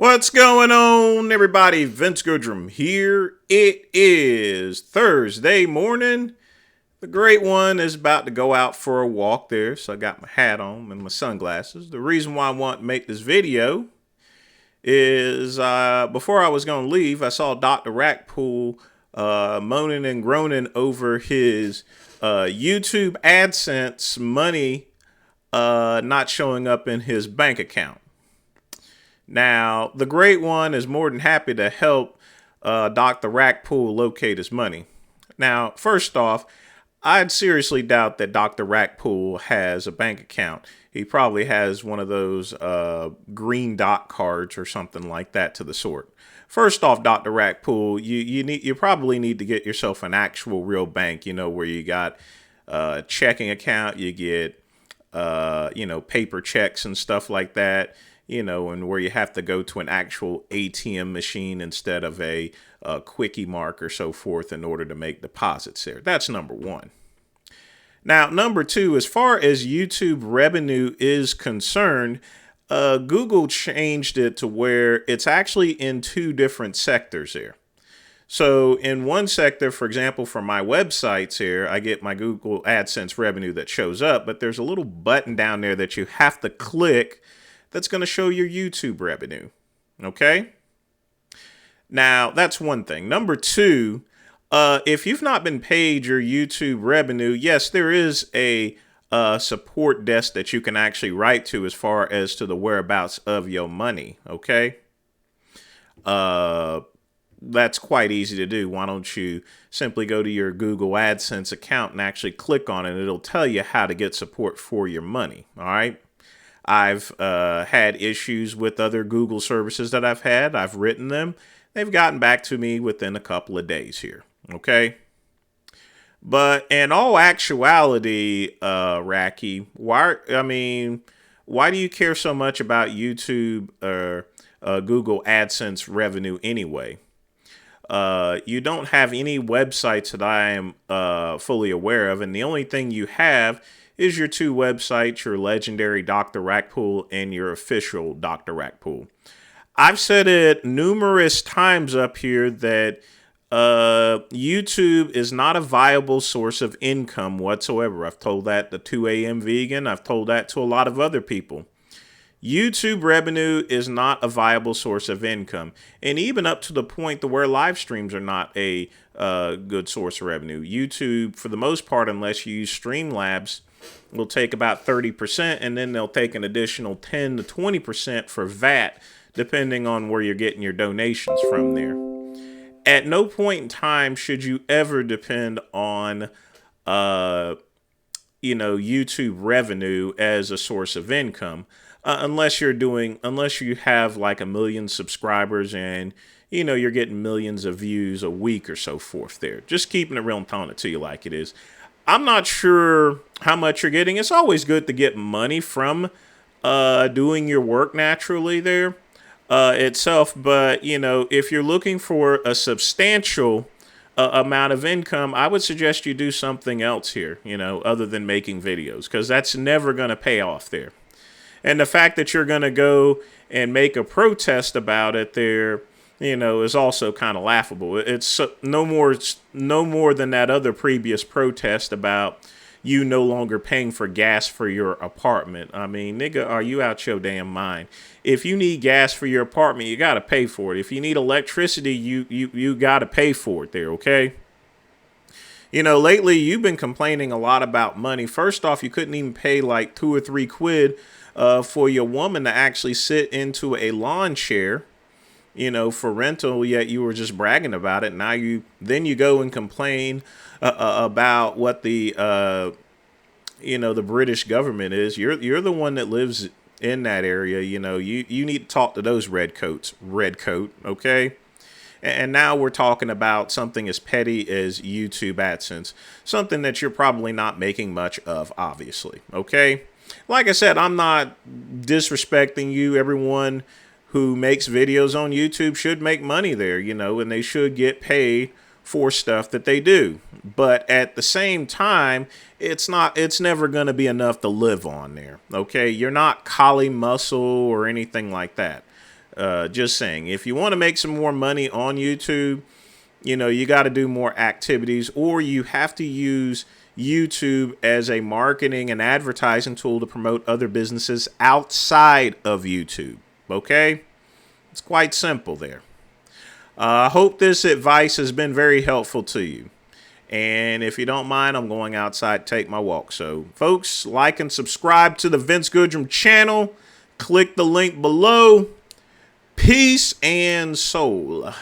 What's going on, everybody? Vince Goodrum here. It is Thursday morning. The great one is about to go out for a walk there, so I got my hat on and my sunglasses. The reason why I want to make this video is before I was going to leave, I saw Dr. Rackpull moaning and groaning over his YouTube AdSense money not showing up in his bank account. Now, the great one is more than happy to help Dr. Rackpull locate his money. Now, first off, I'd seriously doubt that Dr. Rackpull has a bank account. He probably has one of those green dot cards or something like that to the sort. First off, Dr. Rackpull, you probably need to get yourself an actual real bank, where you got a checking account, you get paper checks and stuff like that. And where you have to go to an actual ATM machine instead of a quickie mark or so forth in order to make deposits there. That's number one. Now, number two, as far as YouTube revenue is concerned, Google changed it to where it's actually in two different sectors here. So in one sector, for example, for my websites here, I get my Google AdSense revenue that shows up, but there's a little button down there that you have to click that's going to show your YouTube revenue. Okay? Now, that's one thing. Number two, if you've not been paid your YouTube revenue, yes, there is a support desk that you can actually write to as far as to the whereabouts of your money. Okay? That's quite easy to do. Why don't you simply go to your Google AdSense account and actually click on it? It'll tell you how to get support for your money. All right? I've had issues with other Google services that I've had. I've written them. They've gotten back to me within a couple of days here. Okay. But in all actuality, Racky, why do you care so much about YouTube or Google AdSense revenue anyway? You don't have any websites that I am fully aware of. And the only thing you have is your two websites, your legendary Dr. Rackpull and your official Dr. Rackpull. I've said it numerous times up here that YouTube is not a viable source of income whatsoever. I've told that to 2 a.m. Vegan. I've told that to a lot of other people. YouTube revenue is not a viable source of income. And even up to the point to where live streams are not a good source of revenue. YouTube, for the most part, unless you use Streamlabs, will take about 30%, and then they'll take an additional 10 to 20% for VAT, depending on where you're getting your donations from there. At no point in time should you ever depend on, YouTube revenue as a source of income, unless you have like 1 million subscribers and you're getting millions of views a week or so forth there. Just keeping it real and telling it to you like it is. I'm not sure how much you're getting. It's always good to get money from doing your work naturally there itself. But, if you're looking for a substantial amount of income, I would suggest you do something else here, other than making videos, because that's never going to pay off there. And the fact that you're going to go and make a protest about it there, is also kind of laughable. It's no more than that other previous protest about you no longer paying for gas for your apartment. I mean, nigga, are you out your damn mind? If you need gas for your apartment, you got to pay for it. If you need electricity, you got to pay for it there, okay? Lately you've been complaining a lot about money. First off, you couldn't even pay like 2 or 3 quid for your woman to actually sit into a lawn chair, for rental, yet you were just bragging about it. Now you go and complain about what the British government is. You're the one that lives in that area. You need to talk to those redcoat, okay? And now we're talking about something as petty as YouTube AdSense, something that you're probably not making much of, obviously, okay? Like I said, I'm not disrespecting you. Everyone who makes videos on YouTube should make money there, and they should get paid for stuff that they do. But at the same time, it's never going to be enough to live on there. Okay. You're not Kali Muscle or anything like that. Just saying, if you want to make some more money on YouTube, you got to do more activities, or you have to use YouTube as a marketing and advertising tool to promote other businesses outside of YouTube. Okay? It's quite simple there. I hope this advice has been very helpful to you. And if you don't mind, I'm going outside to take my walk. So, folks, like and subscribe to the Vince Goodrum channel. Click the link below. Peace and soul.